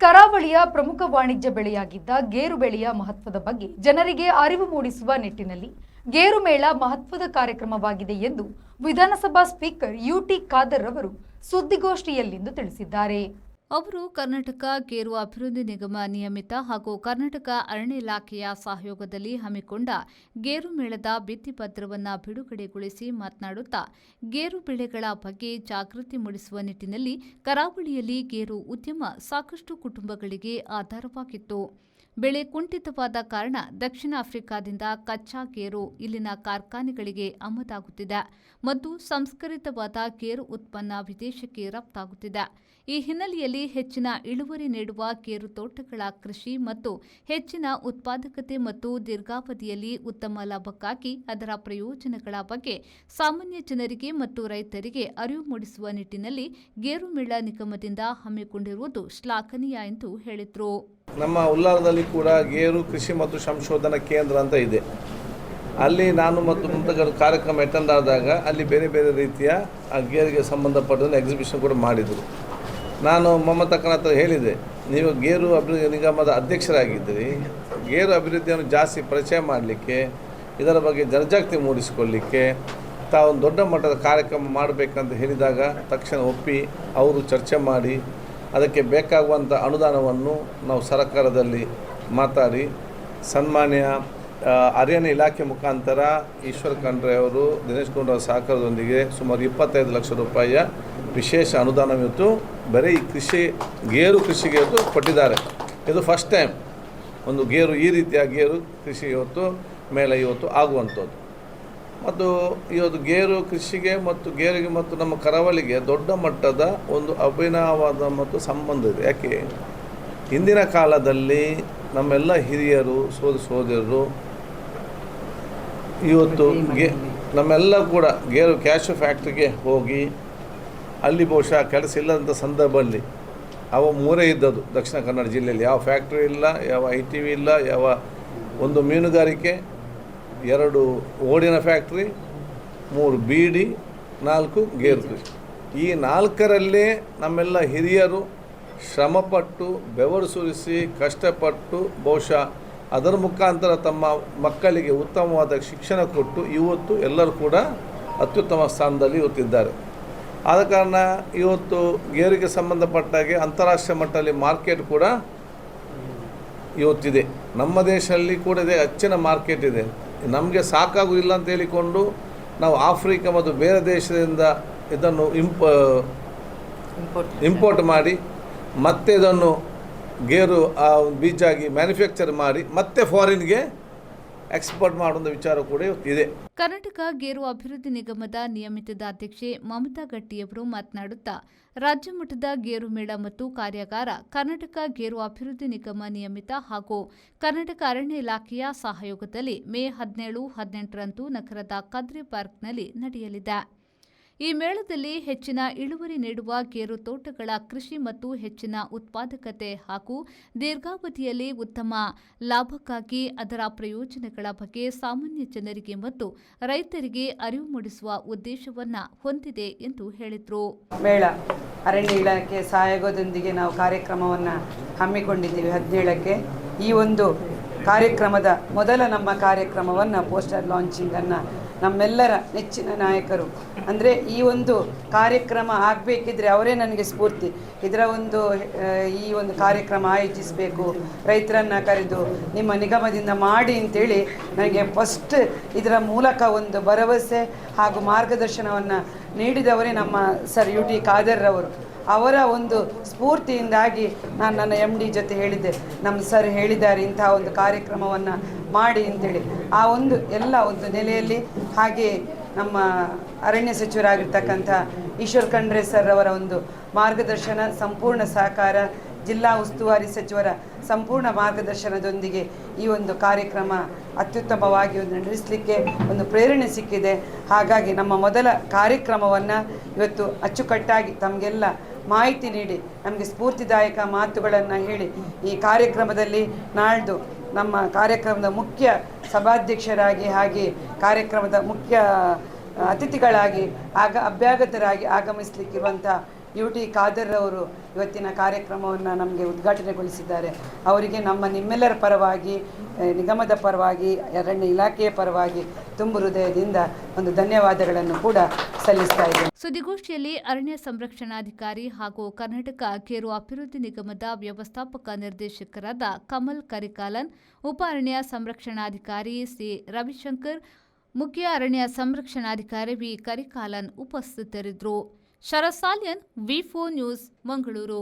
ಕರಾವಳಿಯ ಪ್ರಮುಖ ವಾಣಿಜ್ಯ ಬೆಳೆಯಾಗಿದ್ದ ಗೇರು ಬೆಳೆಯ ಮಹತ್ವದ ಬಗ್ಗೆ ಜನರಿಗೆ ಅರಿವು ಮೂಡಿಸುವ ನಿಟ್ಟಿನಲ್ಲಿ ಗೇರು ಮೇಳ ಮಹತ್ವದ ಕಾರ್ಯಕ್ರಮವಾಗಿದೆ ಎಂದು ವಿಧಾನಸಭಾ ಸ್ಪೀಕರ್ ಯುಟಿ ಖಾದರ್ ಅವರು ಸುದ್ದಿಗೋಷ್ಠಿಯಲ್ಲಿಂದು ತಿಳಿಸಿದ್ದಾರೆ. ಅವರು ಕರ್ನಾಟಕ ಗೇರು ಅಭಿವೃದ್ಧಿ ನಿಗಮ ನಿಯಮಿತ ಹಾಗೂ ಕರ್ನಾಟಕ ಅರಣ್ಯ ಇಲಾಖೆಯ ಸಹಯೋಗದಲ್ಲಿ ಹಮ್ಮಿಕೊಂಡ ಗೇರು ಮೇಳದ ಭಿತ್ತಿಪತ್ರವನ್ನು ಬಿಡುಗಡೆಗೊಳಿಸಿ ಮಾತನಾಡುತ್ತಾ ಗೇರು ಬೆಳೆಗಳ ಬಗ್ಗೆ ಜಾಗೃತಿ ಮೂಡಿಸುವ ನಿಟ್ಟಿನಲ್ಲಿ ಕರಾವಳಿಯಲ್ಲಿ ಗೇರು ಉದ್ಯಮ ಸಾಕಷ್ಟು ಕುಟುಂಬಗಳಿಗೆ ಆಧಾರವಾಗಿತ್ತು. ಬೆಳೆ ಕುಂಠಿತವಾದ ಕಾರಣ ದಕ್ಷಿಣ ಆಫ್ರಿಕಾದಿಂದ ಕಚ್ಚಾ ಗೇರು ಇಲ್ಲಿನ ಕಾರ್ಖಾನೆಗಳಿಗೆ ಆಮದಾಗುತ್ತಿದೆ ಮತ್ತು ಸಂಸ್ಕರಿತವಾದ ಗೇರು ಉತ್ಪನ್ನ ವಿದೇಶಕ್ಕೆ ರಫ್ತಾಗುತ್ತಿದೆ. ಈ ಹಿನ್ನೆಲೆಯಲ್ಲಿ ಹೆಚ್ಚಿನ ಇಳುವರಿ ನೀಡುವ ಗೇರು ತೋಟಗಳ ಕೃಷಿ ಮತ್ತು ಹೆಚ್ಚಿನ ಉತ್ಪಾದಕತೆ ಮತ್ತು ದೀರ್ಘಾವಧಿಯಲ್ಲಿ ಉತ್ತಮ ಲಾಭಕ್ಕಾಗಿ ಅದರ ಪ್ರಯೋಜನಗಳ ಬಗ್ಗೆ ಸಾಮಾನ್ಯ ಜನರಿಗೆ ಮತ್ತು ರೈತರಿಗೆ ಅರಿವು ಮೂಡಿಸುವ ನಿಟ್ಟಿನಲ್ಲಿ ಗೇರು ಮೇಳ ನಿಗಮದಿಂದ ಹಮ್ಮಿಕೊಂಡಿರುವುದು ಶ್ಲಾಘನೀಯ ಎಂದು ಹೇಳಿದರು. ನಮ್ಮ ಉಲ್ಲಾರದಲ್ಲಿ ಕೂಡ ಗೇರು ಕೃಷಿ ಮತ್ತು ಸಂಶೋಧನಾ ಕೇಂದ್ರ ಅಂತ ಇದೆ. ಅಲ್ಲಿ ನಾನು ಮತ್ತು ಮುಂತಾದ ಕಾರ್ಯಕ್ರಮ ಅಟೆಂಡ್ ಆದಾಗ ಅಲ್ಲಿ ಬೇರೆ ಬೇರೆ ರೀತಿಯ ಗೇರಿಗೆ ಸಂಬಂಧಪಟ್ಟಂತೆ ಎಕ್ಸಿಬಿಷನ್ ಕೂಡ ಮಾಡಿದರು. ನಾನು ಮಮತಕ್ಕನ ಹತ್ರ ಹೇಳಿದೆ, ನೀವು ಗೇರು ಅಭಿವೃದ್ಧಿ ನಿಗಮದ ಅಧ್ಯಕ್ಷರಾಗಿದ್ದೀರಿ, ಗೇರು ಅಭಿವೃದ್ಧಿಯನ್ನು ಜಾಸ್ತಿ ಪರಿಚಯ ಮಾಡಲಿಕ್ಕೆ, ಇದರ ಬಗ್ಗೆ ಜನಜಾಗೃತಿ ಮೂಡಿಸಿಕೊಳ್ಳಲಿಕ್ಕೆ ತಾವು ಒಂದು ದೊಡ್ಡ ಮಟ್ಟದ ಕಾರ್ಯಕ್ರಮ ಮಾಡಬೇಕಂತ ಹೇಳಿದಾಗ ತಕ್ಷಣ ಒಪ್ಪಿ ಅವರು ಚರ್ಚೆ ಮಾಡಿ ಅದಕ್ಕೆ ಬೇಕಾಗುವಂಥ ಅನುದಾನವನ್ನು ನಾವು ಸರ್ಕಾರದಲ್ಲಿ ಮಾತಾಡಿ ಸನ್ಮಾನ್ಯ ಅರಣ್ಯ ಇಲಾಖೆ ಮುಖಾಂತರ ಈಶ್ವರ್ ಖಂಡ್ರೆ ಅವರು ದಿನೇಶ್ ಗುಂಡೂರಾವ್ ಸಹಕಾರದೊಂದಿಗೆ ಸುಮಾರು 25 ಲಕ್ಷ ರೂಪಾಯಿಯ ವಿಶೇಷ ಅನುದಾನ ಇವತ್ತು ಬರೀ ಈ ಗೇರು ಕೃಷಿಗೆ ಇವತ್ತು ಕೊಟ್ಟಿದ್ದಾರೆ. ಇದು ಫಸ್ಟ್ ಟೈಮ್ ಒಂದು ಗೇರು ಈ ರೀತಿಯ ಗೇರು ಕೃಷಿ ಇವತ್ತು ಮೇಲೆ ಇವತ್ತು ಆಗುವಂಥದ್ದು. ಮತ್ತು ಇವತ್ತು ಗೇರು ಕೃಷಿಗೆ ಮತ್ತು ಗೇರಿಗೆ ಮತ್ತು ನಮ್ಮ ಕರಾವಳಿಗೆ ದೊಡ್ಡ ಮಟ್ಟದ ಒಂದು ಅಭಿನವವಾದ ಮತ್ತು ಸಂಬಂಧ ಇದೆ. ಯಾಕೆ ಹಿಂದಿನ ಕಾಲದಲ್ಲಿ ನಮ್ಮೆಲ್ಲ ಹಿರಿಯರು ಸೋದರರು ಇವತ್ತು ನಮ್ಮೆಲ್ಲ ಕೂಡ ಗೇರು ಕ್ಯಾಶು ಫ್ಯಾಕ್ಟ್ರಿಗೆ ಹೋಗಿ ಅಲ್ಲಿ ಬಹುಶಃ ಕೆಲಸ ಇಲ್ಲದಂಥ ಸಂದರ್ಭದಲ್ಲಿ ಅವ ಮೂರೇ ಇದ್ದದ್ದು ದಕ್ಷಿಣ ಕನ್ನಡ ಜಿಲ್ಲೆಯಲ್ಲಿ. ಯಾವ ಫ್ಯಾಕ್ಟ್ರಿ ಇಲ್ಲ, ಯಾವ ITV ಇಲ್ಲ, ಯಾವ ಒಂದು ಮೀನುಗಾರಿಕೆ, 2 ಓಡಿನ ಫ್ಯಾಕ್ಟ್ರಿ, 3 ಬೀಡಿ, 4 ಗೇರು ಕೃಷಿ. ಈ 4ರಲ್ಲೇ ನಮ್ಮೆಲ್ಲ ಹಿರಿಯರು ಶ್ರಮಪಟ್ಟು ಬೆವರು ಸುರಿಸಿ ಕಷ್ಟಪಟ್ಟು ಬಹುಶಃ ಅದರ ಮುಖಾಂತರ ತಮ್ಮ ಮಕ್ಕಳಿಗೆ ಉತ್ತಮವಾದ ಶಿಕ್ಷಣ ಕೊಟ್ಟು ಇವತ್ತು ಎಲ್ಲರೂ ಕೂಡ ಅತ್ಯುತ್ತಮ ಸ್ಥಾನದಲ್ಲಿ ಇವತ್ತಿದ್ದಾರೆ. ಆದ ಕಾರಣ ಇವತ್ತು ಗೇರಿಗೆ ಸಂಬಂಧಪಟ್ಟಾಗೆ ಅಂತಾರಾಷ್ಟ್ರೀಯ ಮಟ್ಟದಲ್ಲಿ ಮಾರ್ಕೆಟ್ ಕೂಡ ಇವತ್ತಿದೆ. ನಮ್ಮ ದೇಶದಲ್ಲಿ ಕೂಡ ಇದೆ, ಹೆಚ್ಚಿನ ಮಾರ್ಕೆಟ್ ಇದೆ. ನಮಗೆ ಸಾಕಾಗುವುದಿಲ್ಲ ಅಂತ ಹೇಳಿಕೊಂಡು ನಾವು ಆಫ್ರಿಕಾ ಮತ್ತು ಬೇರೆ ದೇಶದಿಂದ ಇದನ್ನು ಇಂಪೋರ್ಟ್ ಮಾಡಿ ಮತ್ತೆ ಇದನ್ನು ಗೇರು ಬೀಜಾಗಿ ಮ್ಯಾನುಫ್ಯಾಕ್ಚರ್ ಮಾಡಿ ಮತ್ತೆ ಫಾರಿನ್ಗೆ ಎಕ್ಸ್ಪೋರ್ಟ್ ಮಾಡುವ ವಿಚಾರ ಕೂಡ ಇದೆ. ಕರ್ನಾಟಕ ಗೇರು ಅಭಿವೃದ್ಧಿ ನಿಗಮದ ನಿಯಮಿತದ ಅಧ್ಯಕ್ಷೆ ಮಮತಾ ಗಟ್ಟಿಯವರು ಮಾತನಾಡುತ್ತಾ ರಾಜ್ಯ ಮಟ್ಟದ ಗೇರು ಮೇಳ ಮತ್ತು ಕಾರ್ಯಾಗಾರ ಕರ್ನಾಟಕ ಗೇರು ಅಭಿವೃದ್ಧಿ ನಿಗಮ ನಿಯಮಿತ ಹಾಗೂ ಕರ್ನಾಟಕ ಅರಣ್ಯ ಇಲಾಖೆಯ ಸಹಯೋಗದಲ್ಲಿ ಮೇ 17-18ರಂದು ನಗರದ ಕದ್ರಿ ಪಾರ್ಕ್ನಲ್ಲಿ ನಡೆಯಲಿದೆ. ಈ ಮೇಳದಲ್ಲಿ ಹೆಚ್ಚಿನ ಇಳುವರಿ ನೀಡುವ ಗೇರು ತೋಟಗಳ ಕೃಷಿ ಮತ್ತು ಹೆಚ್ಚಿನ ಉತ್ಪಾದಕತೆ ಹಾಗೂ ದೀರ್ಘಾವಧಿಯಲ್ಲಿ ಉತ್ತಮ ಲಾಭಕ್ಕಾಗಿ ಅದರ ಪ್ರಯೋಜನಗಳ ಬಗ್ಗೆ ಸಾಮಾನ್ಯ ಜನರಿಗೆ ಮತ್ತು ರೈತರಿಗೆ ಅರಿವು ಮೂಡಿಸುವ ಉದ್ದೇಶವನ್ನು ಹೊಂದಿದೆ ಎಂದು ಹೇಳಿದರು. ಮೇಳ ಅರಣ್ಯ ಇಲಾಖೆ ಸಹಯೋಗದೊಂದಿಗೆ ನಾವು ಕಾರ್ಯಕ್ರಮವನ್ನು ಹಮ್ಮಿಕೊಂಡಿದ್ದೀವಿ 17ಕ್ಕೆ. ಈ ಒಂದು ಕಾರ್ಯಕ್ರಮದ ಮೊದಲ ನಮ್ಮ ಕಾರ್ಯಕ್ರಮವನ್ನು ಪೋಸ್ಟರ್ ಲಾಂಚಿಂಗನ್ನು ನಮ್ಮೆಲ್ಲರ ನೆಚ್ಚಿನ ನಾಯಕರು ಅಂದರೆ ಈ ಒಂದು ಕಾರ್ಯಕ್ರಮ ಆಗಬೇಕಿದ್ರೆ ಅವರೇ ನನಗೆ ಸ್ಫೂರ್ತಿ. ಈ ಒಂದು ಕಾರ್ಯಕ್ರಮ ಆಯೋಜಿಸಬೇಕು, ರೈತರನ್ನು ಕರೆದು ನಿಮ್ಮ ನಿಗಮದಿಂದ ಮಾಡಿ ಅಂತೇಳಿ ನನಗೆ ಫಸ್ಟ್ ಇದರ ಮೂಲಕ ಒಂದು ಭರವಸೆ ಹಾಗೂ ಮಾರ್ಗದರ್ಶನವನ್ನು ನೀಡಿದವರೇ ನಮ್ಮ ಸರ್ ಯುಟಿ ಖಾದರ್ ಅವರು. ಅವರ ಒಂದು ಸ್ಫೂರ್ತಿಯಿಂದಾಗಿ ನಾನು ನನ್ನ MD ಜೊತೆ ಹೇಳಿದ್ದೆ, ನಮ್ಮ ಸರ್ ಹೇಳಿದ್ದಾರೆ ಇಂತಹ ಒಂದು ಕಾರ್ಯಕ್ರಮವನ್ನು ಮಾಡಿ ಅಂತೇಳಿ. ಆ ಒಂದು ಎಲ್ಲ ಒಂದು ನೆಲೆಯಲ್ಲಿ ಹಾಗೆ ನಮ್ಮ ಅರಣ್ಯ ಸಚಿವರಾಗಿರ್ತಕ್ಕಂಥ ಈಶ್ವರ್ ಖಂಡ್ರೆ ಸರ್ ಅವರ ಒಂದು ಮಾರ್ಗದರ್ಶನ, ಸಂಪೂರ್ಣ ಸಹಕಾರ, ಜಿಲ್ಲಾ ಉಸ್ತುವಾರಿ ಸಚಿವರ ಸಂಪೂರ್ಣ ಮಾರ್ಗದರ್ಶನದೊಂದಿಗೆ ಈ ಒಂದು ಕಾರ್ಯಕ್ರಮ ಅತ್ಯುತ್ತಮವಾಗಿ ನಡೆಸಲಿಕ್ಕೆ ಒಂದು ಪ್ರೇರಣೆ ಸಿಕ್ಕಿದೆ. ಹಾಗಾಗಿ ನಮ್ಮ ಮೊದಲ ಕಾರ್ಯಕ್ರಮವನ್ನು ಇವತ್ತು ಅಚ್ಚುಕಟ್ಟಾಗಿ ತಮಗೆಲ್ಲ ಮಾಹಿತಿ ನೀಡಿ ನಮಗೆ ಸ್ಫೂರ್ತಿದಾಯಕ ಮಾತುಗಳನ್ನು ಹೇಳಿ ಈ ಕಾರ್ಯಕ್ರಮದಲ್ಲಿ ನಾಳ್ದು ನಮ್ಮ ಕಾರ್ಯಕ್ರಮದ ಮುಖ್ಯ ಸಭಾಧ್ಯಕ್ಷರಾಗಿ ಹಾಗೆ ಕಾರ್ಯಕ್ರಮದ ಮುಖ್ಯ ಅತಿಥಿಗಳಾಗಿ ಅಭ್ಯಾಗತರಾಗಿ ಆಗಮಿಸಲಿಕ್ಕಿರುವಂಥ UT ಖಾದರ್ ಅವರು ಇವತ್ತಿನ ಕಾರ್ಯಕ್ರಮವನ್ನು ನಮಗೆ ಉದ್ಘಾಟನೆಗೊಳಿಸಿದ್ದಾರೆ. ಅವರಿಗೆ ನಿಮ್ಮೆಲ್ಲರ ಪರವಾಗಿ, ನಿಗಮದ ಪರವಾಗಿ, ಅರಣ್ಯ ಇಲಾಖೆಯ ಪರವಾಗಿ ತುಂಬು ಹೃದಯದಿಂದ ಒಂದು ಧನ್ಯವಾದಗಳನ್ನು ಕೂಡ ಸಲ್ಲಿಸ್ತಾ ಇದ್ದೇನೆ. ಸುದ್ದಿಗೋಷ್ಠಿಯಲ್ಲಿ ಅರಣ್ಯ ಸಂರಕ್ಷಣಾಧಿಕಾರಿ ಹಾಗೂ ಕರ್ನಾಟಕ ಗೇರು ಅಭಿವೃದ್ಧಿ ನಿಗಮದ ವ್ಯವಸ್ಥಾಪಕ ನಿರ್ದೇಶಕರಾದ ಕಮಲ್ ಕರಿಕಾಲನ್, ಉಪ ಅರಣ್ಯ ಸಂರಕ್ಷಣಾಧಿಕಾರಿ ಸಿ ರವಿಶಂಕರ್, ಮುಖ್ಯ ಅರಣ್ಯ ಸಂರಕ್ಷಣಾಧಿಕಾರಿ ವಿ ಕರಿಕಾಲನ್ ಉಪಸ್ಥಿತರಿದ್ದರು. ಶರತ್ ಸಾಲ್ಯನ್, ವಿ4 ನ್ಯೂಸ್, ಮಂಗಳೂರು.